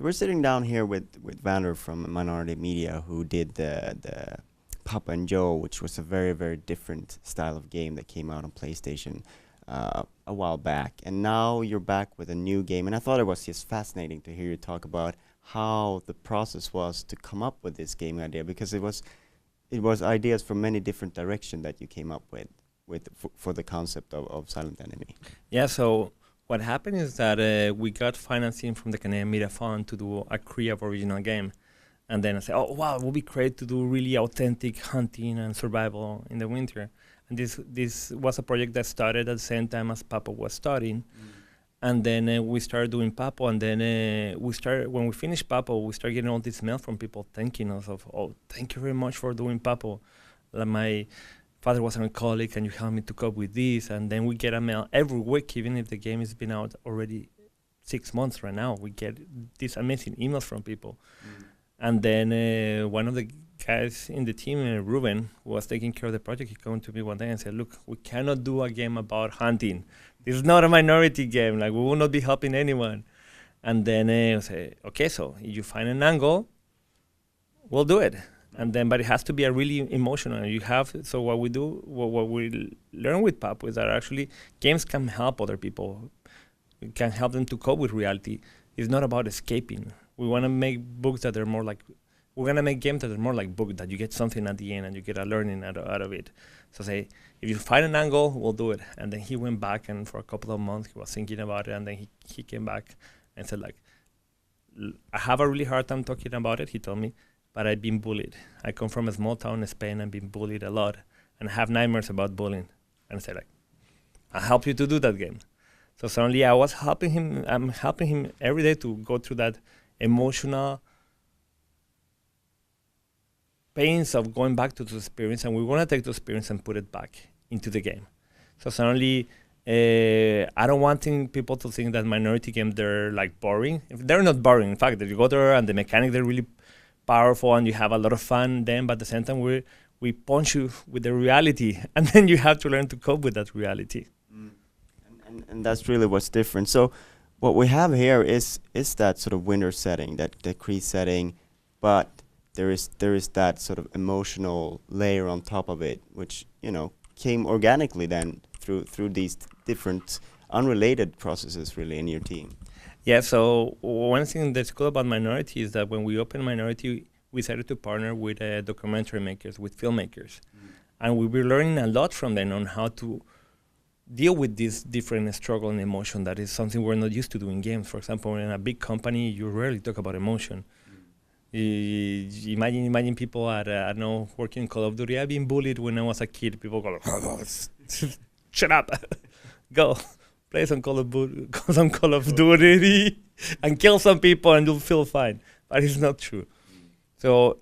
So we're sitting down here with Vander from Minority Media, who did the Papa and Joe, which was a very, very different style of game that came out on PlayStation a while back. And now you're back with a new game. And I thought it was just fascinating to hear you talk about how the process was to come up with this game idea, because it was ideas from many different directions that you came up with for the concept of Silent Enemy. Yeah, so what happened is that we got financing from the Canadian Media Fund to do a Cree original game. And then I said, oh, wow, it would be great to do really authentic hunting and survival in the winter. And this was a project that started at the same time as Papa was starting. And then we started doing Papo, and then when we finished Papo, we started getting all this mail from people thanking us of, oh, thank you very much for doing Papo. Like, my father was an alcoholic and you helped me to cope with this. And then we get a mail every week, even if the game has been out already 6 months right now. We get these amazing emails from people. And then one of the guys in the team, Ruben, who was taking care of the project, he came to me one day and said, look, we cannot do a game about hunting. This is not a minority game. Like, we will not be helping anyone. And then I say, okay, so if you find an angle, we'll do it. And then, but it has to be a really emotional. So what we do, what we learn with Papo is that actually games can help other people. It can help them to cope with reality. It's not about escaping. We want to make books that are more like, we're going to make games that are more like books, that you get something at the end and you get a learning out of it. So say, if you find an angle, we'll do it. And then he went back, and for a couple of months he was thinking about it, and then he came back and said, like, I have a really hard time talking about it, he told me, but I've been bullied. I come from a small town in Spain and been bullied a lot, and I have nightmares about bullying. And I said, like, I'll help you to do that game. So suddenly I'm helping him every day to go through that emotional pains of going back to the experience, and we want to take the experience and put it back into the game. So suddenly, I don't want people to think that minority games, they're like boring. They're not boring. In fact, that you go there and the mechanics, they're really powerful and you have a lot of fun then, but at the same time we punch you with the reality, and then you have to learn to cope with that reality. And that's really what's different. So what we have here is that sort of winter setting, that Cree setting, but there is that sort of emotional layer on top of it, which, you know, came organically then through these different unrelated processes really in your team. Yeah, so one thing that's cool about Minority is that when we opened Minority, we decided to partner with documentary makers, with filmmakers. And we were learning a lot from them on how to deal with this different struggle and emotion that is something we're not used to doing in games. For example, in a big company, you rarely talk about emotion. Imagine people at, I don't know, working in Call of Duty. I've been bullied when I was a kid. People go, shut up, go play some Call of Duty and kill some people and you'll feel fine. But it's not true. So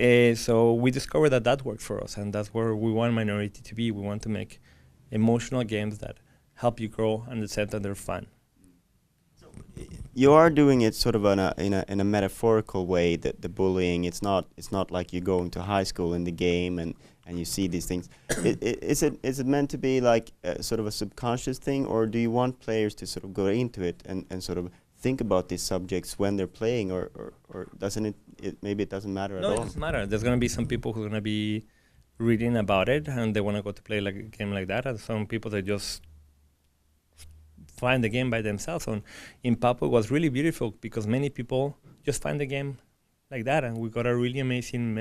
we discovered that works for us, and that's where we want Minority to be. We want to make emotional games that help you grow and at the same time they're fun. You are doing it sort of in a metaphorical way. That the bullying, it's not like you go into high school in the game and you see these things. Is it meant to be like sort of a subconscious thing, or do you want players to sort of go into it and sort of think about these subjects when they're playing, or doesn't it maybe it doesn't matter at all? No, it doesn't matter. There's going to be some people who are going to be reading about it and they want to go to play like a game like that, and some people that just find the game by themselves. And in Papo it was really beautiful because many people just find the game like that, and we got a really amazing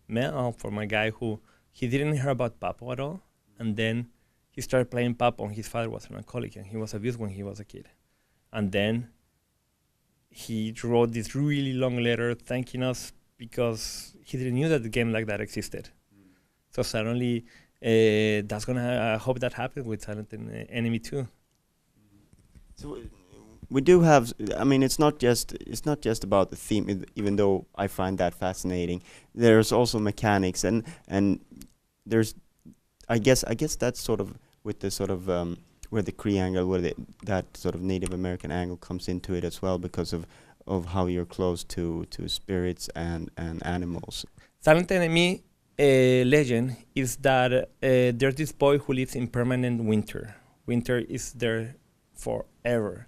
mail from a guy who he didn't hear about Papo at all, and then he started playing Papo, and his father was an alcoholic and he was abused when he was a kid, and then he wrote this really long letter thanking us because he didn't know that the game like that existed. So suddenly that's gonna I hope that happens with Silent Enemy 2. So we do have, I mean, it's not just about the theme, even though I find that fascinating. There's also mechanics, and there's, I guess that's sort of with the sort of where the Cree angle, that sort of Native American angle comes into it as well, because of how you're close to spirits and animals. Silent Enemy legend is that there's this boy who lives in permanent winter. Winter is there forever.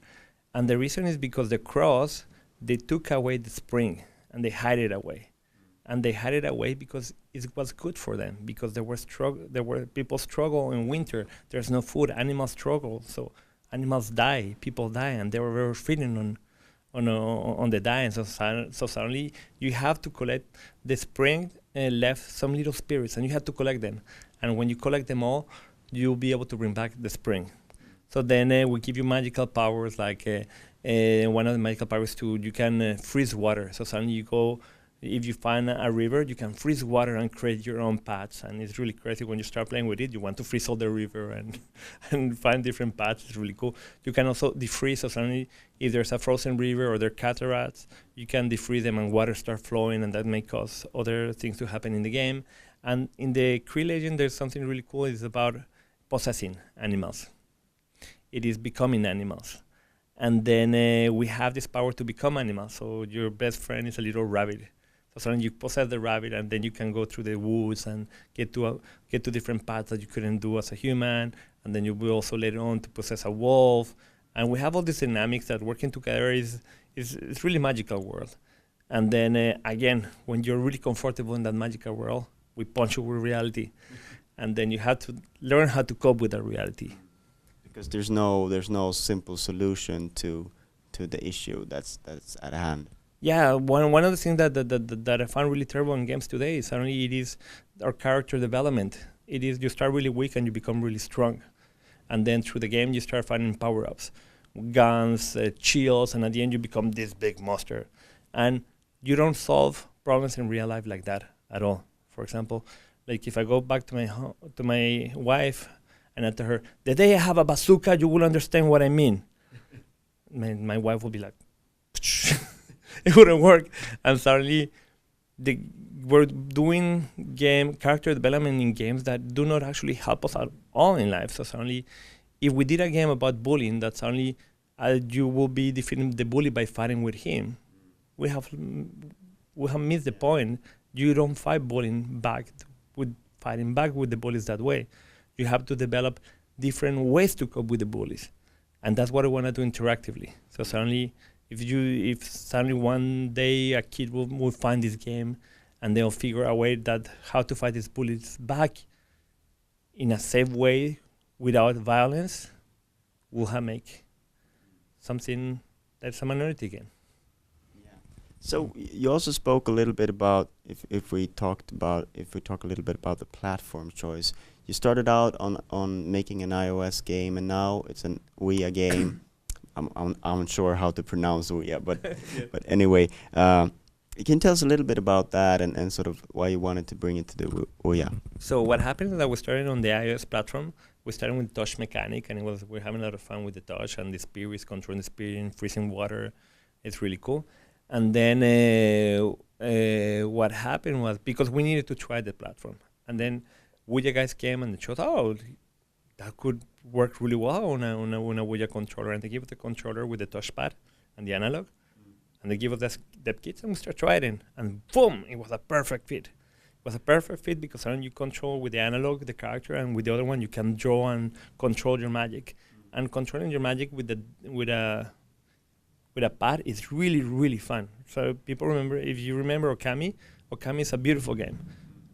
And the reason is because the crows, they took away the spring and they hide it away. And they hide it away because it was good for them, because there were people struggle in winter. There's no food, animals struggle, so animals die, people die, and they were very feeding on the dying. So suddenly you have to collect the spring left some little spirits, and you have to collect them. And when you collect them all, you'll be able to bring back the spring. So then we give you magical powers, like one of the magical powers too, you can freeze water. So suddenly you go, if you find a river, you can freeze water and create your own paths. And it's really crazy when you start playing with it. You want to freeze all the river and find different paths. It's really cool. You can also defreeze. So suddenly, if there's a frozen river or there are cataracts, you can defreeze them and water start flowing, and that may cause other things to happen in the game. And in the Cree legend, there's something really cool. It's about possessing animals. It is becoming animals. And then we have this power to become animals. So your best friend is a little rabbit. So suddenly you possess the rabbit, and then you can go through the woods and get to different paths that you couldn't do as a human. And then you will also later on to possess a wolf. And we have all these dynamics that working together is really magical world. And then again, when you're really comfortable in that magical world, we punch you with reality. And then you have to learn how to cope with that reality. Because there's no simple solution to the issue that's at hand. Yeah, one of the things that I find really terrible in games today is suddenly it is our character development. It is you start really weak and you become really strong. And then through the game you start finding power-ups, guns, shields, and at the end you become this big monster. And you don't solve problems in real life like that at all. For example, like if I go back to my wife and I tell her, the day I have a bazooka, you will understand what I mean. My wife will be like, it wouldn't work. And suddenly, we're doing character development in games that do not actually help us at all in life. So suddenly, if we did a game about bullying, that suddenly you will be defeating the bully by fighting with him. We have missed the point. You don't fight bullying back with fighting back with the bullies that way. You have to develop different ways to cope with the bullies. And that's what I want to do interactively. So suddenly, if suddenly one day a kid will find this game and they'll figure a way that how to fight these bullies back in a safe way without violence, we'll have make something that's a minority game. Yeah. So you also spoke a little bit about if we talk a little bit about the platform choice. You started out on making an iOS game, and now it's an Ouya game. I'm unsure how to pronounce Ouya, but yeah. But anyway, you can tell us a little bit about that and sort of why you wanted to bring it to the Ouya. So what happened is that we started on the iOS platform. We started with touch mechanic, and we're having a lot of fun with the touch and the spirits, controlling the spirit, freezing water. It's really cool. And then what happened was, because we needed to try the platform, and then Ouya guys came and showed, oh, that could work really well on a Ouya controller. And they give us the controller with the touchpad and the analog, and they give us the devkits, and we start trying. And boom, it was a perfect fit. It was a perfect fit because then you control with the analog the character, and with the other one you can draw and control your magic. And controlling your magic with a pad is really, really fun. So people remember, if you remember Okami is a beautiful game.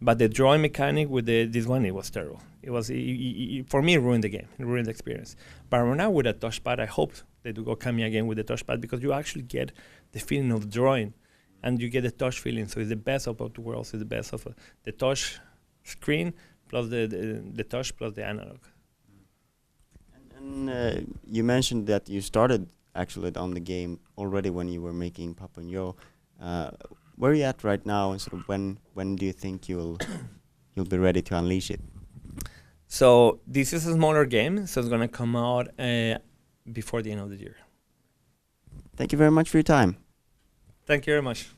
But the drawing mechanic with this one, it was terrible. It was for me, it ruined the game. It ruined the experience. But now with a touchpad, I hope they do Okami again with the touchpad, because you actually get the feeling of drawing, and you get the touch feeling. So it's the best of both worlds. It's the best of the touch screen plus the touch plus the analog. And you mentioned that you started actually on the game already when you were making Papa Yo. Where are you at right now, and sort of when do you think you'll be ready to unleash it? So this is a smaller game, so it's gonna come out before the end of the year. Thank you very much for your time. Thank you very much.